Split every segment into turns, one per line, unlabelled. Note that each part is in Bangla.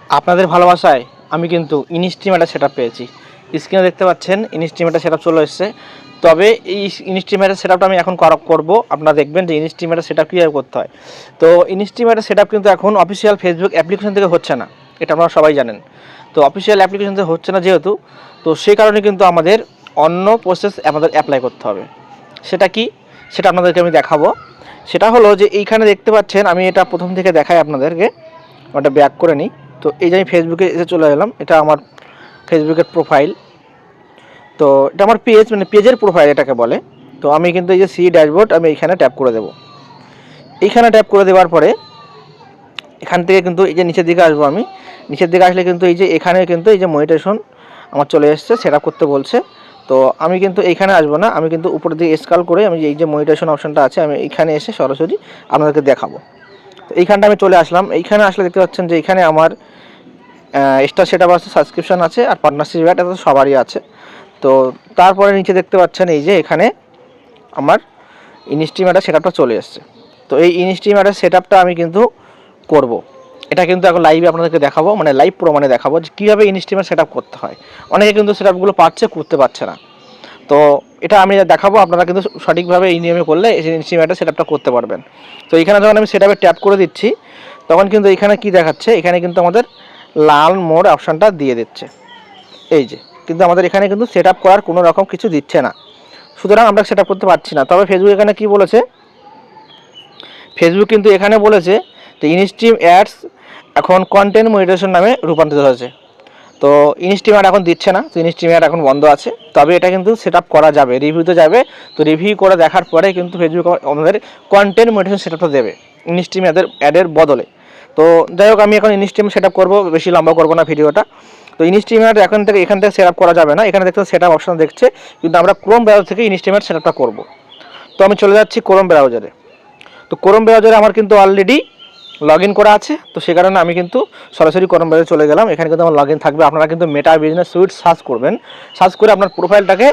আপনাদের ভালোবাসায় আমি কিন্তু ইনস্ট্রিমেটা সেটআপ পেয়েছি। স্ক্রিনে দেখতে পাচ্ছেন ইনস্ট্রিমেটা সেটআপ চলে এসেছে। তবে এই ইনস্ট্রিমেটা সেটআপটা আমি এখন করব। আপনারা দেখবেন যে ইনস্ট্রিমেটা সেটআপ কীভাবে করতে হয়। তো ইনস্ট্রিমেটা সেটআপ কিন্তু এখন অফিসিয়াল ফেসবুক অ্যাপ্লিকেশন থেকে হচ্ছে না, এটা আপনারা সবাই জানেন। তো অফিসিয়াল অ্যাপ্লিকেশন থেকে হচ্ছে না যেহেতু, তো সেই কারণে কিন্তু আমাদের অন্য প্রসেস আমাদের অ্যাপ্লাই করতে হবে। সেটা কি, সেটা আপনাদেরকে আমি দেখাবো। সেটা হলো যে এইখানে দেখতে পাচ্ছেন, আমি এটা প্রথম থেকে দেখাই আপনাদেরকে। ওটা ব্যাক করে নিই। তো এই যে আমি ফেসবুকে এসে চলে এলাম, এটা আমার ফেসবুকের প্রোফাইল। তো এটা আমার পেজ, মানে পেজের প্রোফাইল এটাকে বলে। তো আমি কিন্তু এই যে সি ড্যাশবোর্ড আমি এইখানে ট্যাপ করে দেবো। এইখানে ট্যাপ করে দেওয়ার পরে এখান থেকে কিন্তু এই যে নিচের দিকে আসবো। আমি নিচের দিকে আসলে কিন্তু এই যে এখানে কিন্তু এই যে মনিটাইজেশন আমার চলে এসেছে, সেট করতে বলছে। তো আমি কিন্তু এইখানে আসবো না, আমি কিন্তু উপরের দিকে স্ক্রল করে আমি এই যে মনিটাইজেশন অপশনটা আছে আমি এইখানে এসে সরাসরি আপনাদেরকে দেখাবো। তো এইখানটা আমি চলে আসলাম। এইখানে আসলে দেখতে পাচ্ছেন যে এখানে আমার স্টার সেটআপ আছে, সাবস্ক্রিপশন আছে, আর পার্টনারশিপ অ্যাড, এটা তো সবারই আছে। তো তারপরে নিচে দেখতে পাচ্ছেন এই যে এখানে আমার ইনস্ট্রিমেটার সেটআপটা চলে এসেছে। তো এই ইনস্ট্রিমেটার সেটআপটা আমি কিন্তু করব। এটা কিন্তু এখন লাইভে আপনাদেরকে দেখাবো, মানে লাইভ প্রমাণে দেখাবো যে কীভাবে ইনস্ট্রিমেট সেটআপ করতে হয়। অনেকে কিন্তু সেটআপগুলো পারছে, করতে পারছে না। তো এটা আমি দেখাবো, আপনারা কিন্তু সঠিকভাবে এই নিয়মে করলে এই ইনস্ট্রিমেটার সেটআপটা করতে পারবেন। তো এখানে যখন আমি সেটআপে ট্যাপ করে দিচ্ছি, তখন কিন্তু এখানে কি দেখাচ্ছে, এখানে কিন্তু আমাদের লাল মোড অপশানটা দিয়ে দিচ্ছে। এই যে কিন্তু আমাদের এখানে কিন্তু সেটআপ করার কোনো রকম কিছু দিচ্ছে না, সুতরাং আমরা সেটআপ করতে পারছি না। তবে ফেসবুক এখানে কি বলেছে, ফেসবুক কিন্তু এখানে বলেছে যে ইনস্ট্রিম অ্যাডস এখন কন্টেন্ট মনিটাইজেশন নামে রূপান্তরিত হয়েছে। তো ইনস্ট্রিম অ্যাড এখন দিচ্ছে না, তো ইনস্ট্রিম অ্যাড এখন বন্ধ আছে। তবে এটা কিন্তু সেটআপ করা যাবে, রিভিউতে যাবে। তো রিভিউ করে দেখার পরে কিন্তু ফেসবুক আমাদের কন্টেন্ট মনিটাইজেশন সেটআপটা দেবে ইনস্ট্রিম অ্যাডের বদলে। তো যাই হোক, আমি এখন ইনস্ট্রিম সেটআপ করবো, বেশি লম্বা করবো না ভিডিওটা। তো ইনস্ট্রিম অ্যাড এখান থেকে সেটআপ করা যাবে না, এখানে দেখতে সেটআপ অপশন দেখছে, কিন্তু আমরা ক্রোম ব্রাউজার থেকে ইনস্ট্রিম অ্যাড সেটআপটা করবো। তো আমি চলে যাচ্ছি ক্রোম ব্রাউজারে। তো ক্রোম ব্রাউজারে আমার কিন্তু অলরেডি লগ ইন করা আছে, তো সে কারণে আমি কিন্তু সরাসরি ক্রোম ব্রাউজারে চলে গেলাম। এখানে কিন্তু আমার লগ ইন থাকবে। আপনারা কিন্তু মেটা বিজনেস সুইট সার্চ করবেন, সার্চ করে আপনার প্রোফাইলটাকে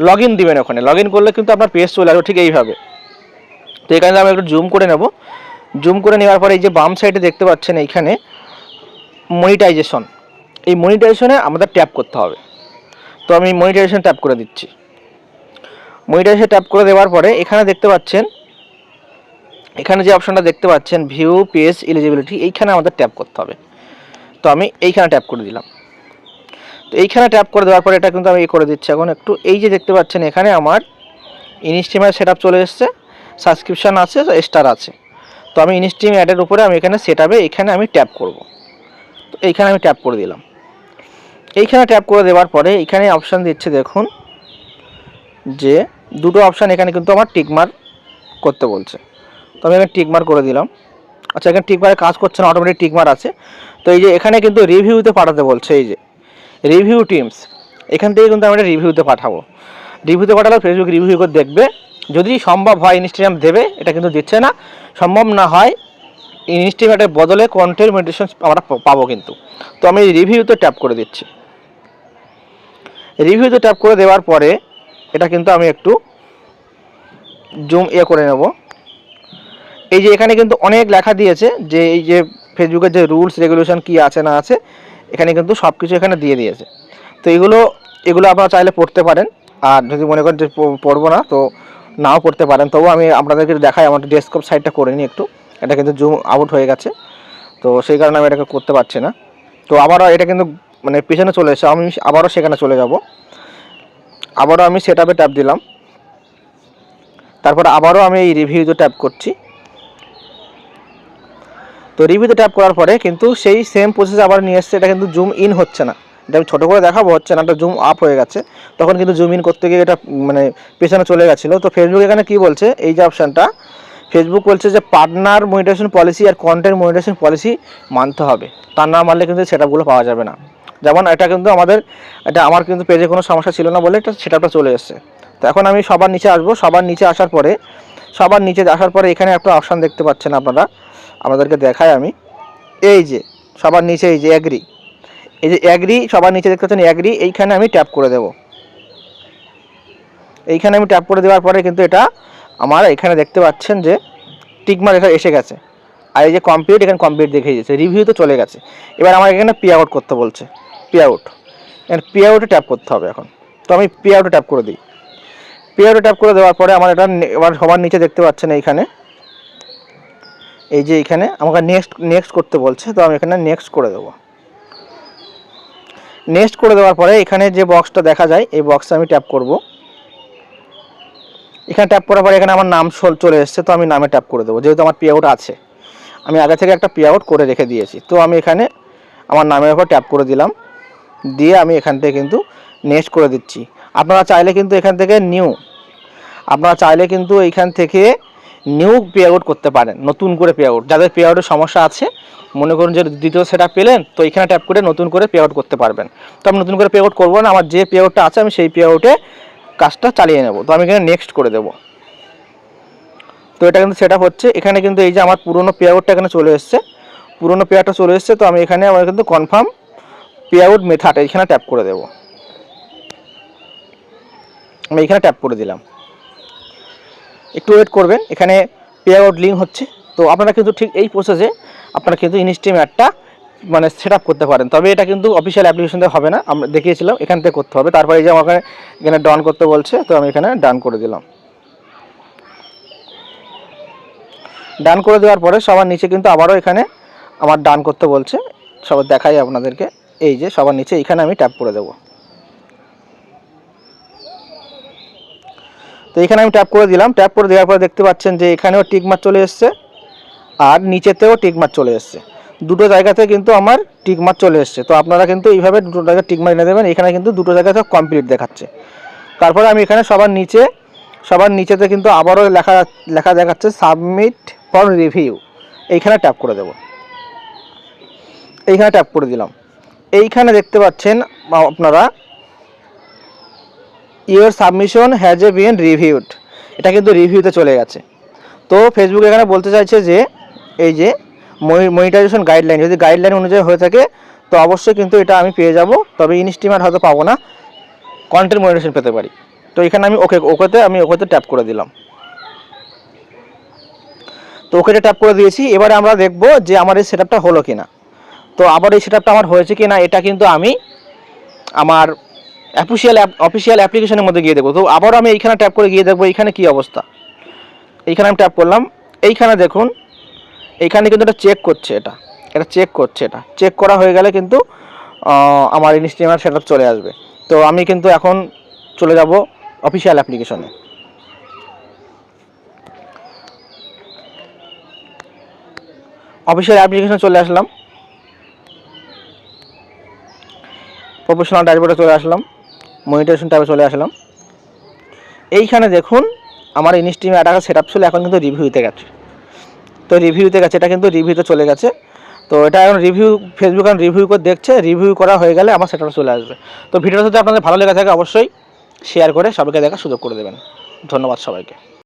লগ ইন দিবেন। ওখানে লগ ইন করলে কিন্তু আপনার পেজ চলে আসবে ঠিক এইভাবে। তো এখানে আমি একটু জুম করে নেব। জুম করে নেওয়ার পরে এই যে বাম সাইডে দেখতে পাচ্ছেন এইখানে মনিটাইজেশন, এই মনিটাইজেশনে আমাদের ট্যাপ করতে হবে। তো আমি মনিটাইজেশন ট্যাপ করে দিচ্ছি। মনিটাইজেশন ট্যাপ করে দেওয়ার পরে এখানে দেখতে পাচ্ছেন, এখানে যে অপশনটা দেখতে পাচ্ছেন ভিউ পেজ এলিজিবিলিটি, এইখানে আমাদের ট্যাপ করতে হবে। তো আমি এইখানে ট্যাপ করে দিলাম। তো এইখানে ট্যাপ করে দেওয়ার পরে এটা কিন্তু আমি করে দিচ্ছি এখন একটু। এই যে দেখতে পাচ্ছেন এখানে আমার ইনস্ট্রিমের সেটআপ চলে এসেছে, সাবস্ক্রিপশন আছে, স্টার আছে। তো আমি ইনস্ট্রিম অ্যাডের উপরে আমি এখানে সেটআপে এখানে আমি ট্যাপ করব। তো এইখানে আমি ট্যাপ করে দিলাম। এইখানে ট্যাপ করে দেওয়ার পরে এখানে অপশান দিচ্ছে, দেখুন যে দুটো অপশান এখানে কিন্তু আমার টিকমার্ক করতে বলছে। তো আমি এখানে টিকমার্ক করে দিলাম। আচ্ছা, এখানে টিকমার্কে কাজ করছে না, অটোমেটিক টিকমার্ক আছে। তো এই যে এখানে কিন্তু রিভিউতে পাঠাতে বলছে, এই যে রিভিউ টিমস, এখান থেকে কিন্তু আমরা রিভিউতে পাঠাবো। রিভিউতে পাঠালে ফেসবুক রিভিউ করে দেখবে, যদি সম্ভব হয় ইনস্টাগ্রাম দেবে, এটা কিন্তু দিচ্ছে না। সম্ভব না হয় ইনস্টাগ্রামের বদলে কন্টেন্ট মনিটাইজেশন আমরা পাবো কিন্তু। তো আমি রিভিউতে ট্যাপ করে দিচ্ছি। রিভিউতে ট্যাপ করে দেওয়ার পরে এটা কিন্তু আমি একটু জুম করে নেব। এই যে এখানে কিন্তু অনেক লেখা দিয়েছে, যে এই যে ফেসবুকের যে রুলস রেগুলেশন কী আছে না আছে, এখানে কিন্তু সব কিছু এখানে দিয়ে দিয়েছে। তো এগুলো আপনারা চাইলে পড়তে পারেন, আর যদি মনে করেন যে পড়বো না, তো নাও পড়তে পারেন। তবু আমি আপনাদেরকে দেখাই, আমার ডেস্কটপ সাইডটা করে নিই একটু। এটা কিন্তু জুম আউট হয়ে গেছে, তো সেই কারণে আমি এটাকে করতে পারছি না। তো আবারও এটা কিন্তু মানে পিছনে চলে এসে আমি আবারও সেখানে চলে যাব। আবারও আমি সেটআপে ট্যাপ দিলাম। তারপর আবারও আমি এই রিভিউতে ট্যাপ করছি। তো রিভিউতে ট্যাপ করার পরে কিন্তু সেই সেম প্রসেস আবার নিয়ে এসছে। এটা কিন্তু জুম ইন হচ্ছে না, এটা আমি ছোটো করে দেখাবো, হচ্ছে না, এটা জুম আপ হয়ে গেছে। তখন কিন্তু জুম ইন করতে গিয়ে এটা মানে পেছনে চলে গেছিলো। তো ফেসবুক এখানে কী বলছে, এই যে অপশানটা, ফেসবুক বলছে যে পার্টনার মনিটাইজেশন পলিসি আর কন্টেন্ট মনিটাইজেশন পলিসি মানতে হবে। তা না মানলে কিন্তু সেটআপগুলো পাওয়া যাবে না। যেমন এটা কিন্তু আমার কিন্তু পেজে কোনো সমস্যা ছিল না বলে এটা সেটআপটা চলে এসেছে। তো এখন আমি সবার নিচে আসবো। সবার নিচে আসার পরে এখানে একটা অপশান দেখতে পাচ্ছেন আপনারা, আপনাদেরকে দেখাই আমি। এই যে সবার নিচে এই যে অ্যাগ্রি, এই যে অ্যাগ্রি সবার নিচে দেখতে পাচ্ছেন অ্যাগ্রি, এইখানে আমি ট্যাপ করে দেব। এইখানে আমি ট্যাপ করে দেওয়ার পরে কিন্তু এটা আমার এখানে দেখতে পাচ্ছেন যে টিকমার্ক এসে গেছে। আর এই যে কমপ্লিট, এখানে কমপ্লিট দেখিয়ে দিয়েছে, রিভিউ তো চলে গেছে। এবার আমার এখানে পে আউট করতে বলছে, পে আউট, এখানে পে আউটে ট্যাপ করতে হবে এখন। তো আমি পে আউটে ট্যাপ করে দিই। পে আউটে ট্যাপ করে দেওয়ার পরে আমার এটা এবার সবার নিচে দেখতে পাচ্ছেন এইখানে, এই যে এইখানে আমাকে নেক্সট করতে বলছে। তো আমি এখানে নেক্সট করে দেবো। নেক্সট করে দেওয়ার পরে এখানে যে বক্সটা দেখা যায়, এই বক্সে আমি ট্যাপ করব। এখানে ট্যাপ করার পরে এখানে আমার নাম চলে এসছে, তো আমি নামে ট্যাপ করে দেবো। যেহেতু আমার পে আউট আছে, আমি আগে থেকে একটা পে আউট করে রেখে দিয়েছি, তো আমি এখানে আমার নামের উপর ট্যাপ করে দিলাম। দিয়ে আমি এখান থেকে কিন্তু নেক্সট করে দিচ্ছি। আপনারা চাইলে কিন্তু এখান থেকে এইখান থেকে নিউ পে আউট করতে পারেন, নতুন করে পে আউট। যাদের পে আউটের সমস্যা আছে, মনে করুন যে দ্বিতীয় সেটআপ পেলেন, তো এখানে ট্যাপ করে নতুন করে পে আউট করতে পারবেন। তো আমি নতুন করে পে আউট করবো না, আমার যে পে আউটটা আছে আমি সেই পে আউটে কাজটা চালিয়ে নেব। তো আমি এখানে নেক্সট করে দেবো। তো এটা কিন্তু সেটআপ হচ্ছে। এখানে কিন্তু এই যে আমার পুরনো পে আউটটা এখানে চলে এসছে, পুরনো পে আউটটা চলে এসছে। তো আমি এখানে আমার কিন্তু কনফার্ম পে আউট মেথড এখানে ট্যাপ করে দেবো। আমি এখানে ট্যাপ করে দিলাম। একটু ওয়েট করবেন, এখানে পে আউট লিঙ্ক হচ্ছে। তো আপনারা কিন্তু ঠিক এই প্রসেসে আপনারা কিন্তু ইনস্টিম অ্যাডটা মানে সেট আপ করতে পারেন। তবে এটা কিন্তু অফিসিয়াল অ্যাপ্লিকেশন দিয়ে হবে না, আমরা দেখিয়েছিলাম, এখান থেকে করতে হবে। তারপরে এই যে আমাকে এখানে ডান করতে বলছে, তো আমি এখানে ডান করে দিলাম। ডান করে দেওয়ার পরে সবার নিচে কিন্তু আবারও এখানে আমার ডান করতে বলছে। সবার দেখাই আপনাদেরকে, এই যে সবার নিচে এখানে আমি ট্যাপ করে দেবো। তো এখানে আমি ট্যাপ করে দিলাম। ট্যাপ করে দেওয়ার পরে দেখতে পাচ্ছেন যে এখানেও টিক মার্ক চলে এসছে, আর নিচেতেও টিক মার্ক চলে এসছে। দুটো জায়গাতে কিন্তু আমার টিক মার্ক চলে এসছে। তো আপনারা কিন্তু এইভাবে দুটো জায়গায় টিক মার্ক এনে দেবেন। এখানে কিন্তু দুটো জায়গাতে কমপ্লিট দেখাচ্ছে। তারপরে আমি এখানে সবার নিচেতে কিন্তু আবারও লেখা দেখাচ্ছে সাবমিট ফর রিভিউ, এইখানে ট্যাপ করে দেব। এইখানে ট্যাপ করে দিলাম। এইখানে দেখতে পাচ্ছেন আপনারা your submission has a been reviewed, এটা কিন্তু রিভিউতে চলে গেছে। তো ফেসবুক এখানে বলতে চাইছে যে এই যে মনিটাইজেশন গাইডলাইন যদি গাইডলাইন অনুযায়ী হয়ে থাকে, তো অবশ্যই কিন্তু এটা আমি পেয়ে যাব। তবে ইনস্টিমার হয়তো পাবো না, কন্টেন্ট মনিটাইজেশন পেতে পারি। তো এখানে আমি ওকেতে ট্যাপ করে দিলাম। তো ওকেতে ট্যাপ করে দিয়েছি। এবারে আমরা দেখব যে আমার এই সেটআপটা হলো কিনা। তো আবার এই সেটআপটা আমার হয়েছে কিনা, এটা কিন্তু আমি আমার অফিসিয়াল অ্যাপ্লিকেশনের মধ্যে গিয়ে দেখবো। তো আবারও আমি এইখানে ট্যাপ করে গিয়ে দেখবো এইখানে কী অবস্থা। এইখানে আমি ট্যাপ করলাম, এইখানে দেখুন, এইখানে কিন্তু এটা চেক করছে, এটা চেক করা হয়ে গেলে কিন্তু আমার ইনস্টিমার সেটআপ চলে আসবে। তো আমি কিন্তু এখন চলে যাব অফিসিয়াল অ্যাপ্লিকেশনে। অফিসিয়াল অ্যাপ্লিকেশনে চলে আসলাম, প্রফেশনাল ড্যাশবোর্ডে চলে আসলাম, মনিটাইজেশন ট্যাবে চলে আসলাম। এইখানে দেখুন আমার ইনস্টিম অ্যাড সেটআপ ছিল, এখন কিন্তু রিভিউতে গেছে। তো এটা কিন্তু রিভিউতে চলে গেছে। তো এটা এখন ফেসবুক এখন রিভিউ করে দেখছে, রিভিউ করা হয়ে গেলে আমার সেটআপ চলে আসবে। তো ভিডিওটা যদি আপনাদের ভালো লেগে থাকে অবশ্যই শেয়ার করে সবাইকে দেখার সুযোগ করে দেবেন। ধন্যবাদ সবাইকে।